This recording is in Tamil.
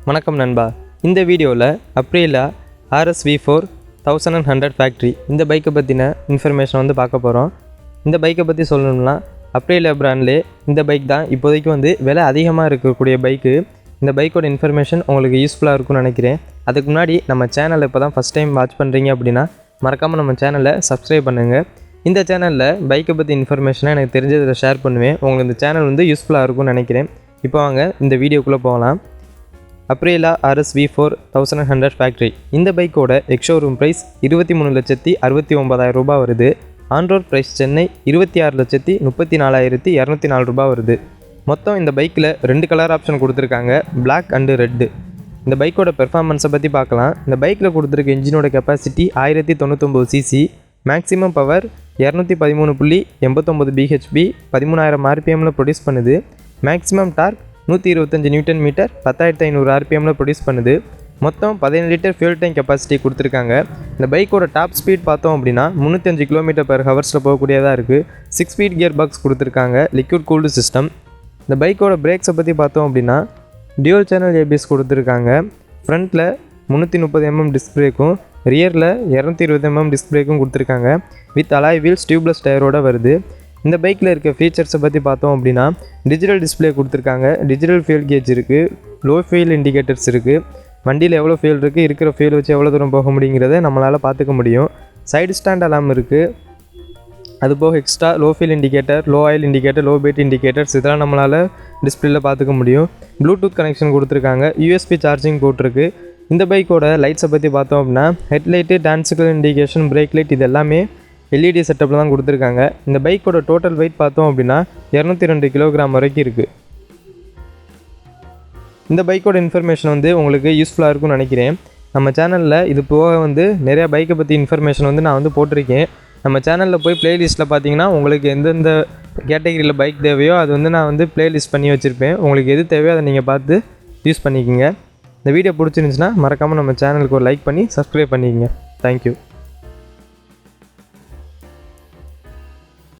வணக்கம் நண்பா. இந்த வீடியோவில் Aprilia RSV4 1100 ஃபேக்ட்ரி இந்த பைக்கை பற்றின இன்ஃபர்மேஷன் வந்து பார்க்க போகிறோம். இந்த பைக்கை பற்றி சொல்லணும்னா Aprilia பிராண்ட்லேயே இந்த பைக் தான் இப்போதைக்கு வந்து விலை அதிகமாக இருக்கக்கூடிய பைக்கு. இந்த பைக்கோட இன்ஃபர்மேஷன் உங்களுக்கு யூஸ்ஃபுல்லாக இருக்கும்னு நினைக்கிறேன். அதுக்கு முன்னாடி நம்ம சேனலை இப்போ தான் ஃபஸ்ட் டைம் வாட்ச் பண்ணுறீங்க அப்படின்னா மறக்காமல் நம்ம சேனலை சப்ஸ்கிரைப் பண்ணுங்கள். இந்த சேனலில் பைக்கை பற்றி இன்ஃபர்மேஷனை எனக்கு தெரிஞ்சதில் ஷேர் பண்ணுவேன். உங்களுக்கு இந்த சேனல் வந்து யூஸ்ஃபுல்லாக இருக்கும்னு நினைக்கிறேன். இப்போ வாங்க இந்த வீடியோக்குள்ளே போகலாம். Aprilia RSV4 1100 ஃபேக்ட்ரி இந்த பைக்கோட எக்ஷோரூம் ப்ரைஸ் 23,69,000 ரூபாய் வருது. ஆன்ரோட் ப்ரைஸ் சென்னை 26,34,204 ரூபாய் வருது. மொத்தம் இந்த பைக்கில் 2 கலர் ஆப்ஷன் கொடுத்துருக்காங்க, பிளாக் அண்டு ரெட்டு. இந்த பைக்கோட பெர்ஃபார்மன்ஸை பற்றி பார்க்கலாம். இந்த பைக்கில் கொடுத்துருக்க இன்ஜினோட capacity 1099 cc, maximum power 213.89 bhp, 13,000 rpmல ப்ரொடியூஸ் பண்ணுது. மேக்ஸிமம் டார்க் 125 நியூட்டன் மீட்டர், 10,500 rpmல ப்ரொடியூஸ் பண்ணுது. மொத்தம் 17 லிட்டர் ஃபியூல் டேங்க் கெப்பாசிட்டி கொடுத்துருக்காங்க. இந்த பைக்கோட டாப் ஸ்பீட் பார்த்தோம் அப்படின்னா 305 km/h போகக்கூடியதாக இருக்குது. 6 ஸ்பீட் கியர் பாக்ஸ் கொடுத்துருக்காங்க, லிக்விட் கூல்டு சிஸ்டம். இந்த பைக்கோட பிரேக்ஸை பற்றி பார்த்தோம் அப்படின்னா டியூவல் சேனல் ABS கொடுத்துருக்காங்க. ஃப்ரண்ட்டில் 330 mm டிஸ்க் பிரேக்கும் ரியரில் 220 mm டிஸ்க் பிரேக்கும் கொடுத்துருக்காங்க. வித் அலாய் வீல்ஸ் டியூப்லெஸ் டயரோடு வருது. இந்த பைக்கில் இருக்க ஃபீச்சர்ஸை பற்றி பார்த்தோம் அப்படின்னா டிஜிட்டல் டிஸ்பிளே கொடுத்துருக்காங்க, டிஜிட்டல் ஃபியூல் கேஜ் இருக்குது, லோ ஃபியூல் இண்டிகேட்டர்ஸ் இருக்குது. வண்டியில் எவ்வளோ ஃபியூல் இருக்குது, இருக்கிற ஃபியூல் வச்சு எவ்வளோ தூரம் போக முடியுங்கிறத நம்மளால் பார்த்துக்க முடியும். சைடு ஸ்டாண்ட் அலாம் இருக்குது. அதுபோக extra low fuel indicator, low oil indicator, low bat indicators இதெல்லாம் நம்மளால் டிஸ்பிளேல பார்த்துக்க முடியும். ப்ளூடூத் கனெக்ஷன் கொடுத்துருக்காங்க, USB சார்ஜிங் போட்டிருக்கு. இந்த பைக்கோட லைட்ஸை பற்றி பார்த்தோம் அப்படின்னா ஹெட்லைட்டு, டான்ஸுக்கல் இண்டிகேஷன், பிரேக் லைட் இது எல்லாமே LED செட்டப்பில் தான் கொடுத்துருக்காங்க. இந்த பைக்கோட டோட்டல் வெயிட் பார்த்தோம் அப்படின்னா 202 கிலோகிராம் வரைக்கும் இருக்குது. இந்த பைக்கோட இன்ஃபர்மேஷன் வந்து உங்களுக்கு யூஸ்ஃபுல்லாக இருக்கும்னு நினைக்கிறேன். நம்ம சேனலில் இது போக வந்து நிறையா பைக்கை பற்றி இன்ஃபர்மேஷன் வந்து நான் வந்து போட்டிருக்கேன். நம்ம சேனலில் போய் ப்ளேலிஸ்ட்டில் பார்த்தீங்கன்னா உங்களுக்கு எந்தெந்த கேட்டகரியில் பைக் தேவையோ அது வந்து நான் வந்து ப்ளேலிஸ்ட் பண்ணி வச்சுருப்பேன். உங்களுக்கு எது தேவையோ அதை நீங்கள் பார்த்து யூஸ் பண்ணிக்கோங்க. இந்த வீடியோ பிடிச்சிருந்துச்சுன்னா மறக்காமல் நம்ம சேனலுக்கு ஒரு லைக் பண்ணி சப்ஸ்கிரைப் பண்ணிக்கோங்க. தேங்க்யூ.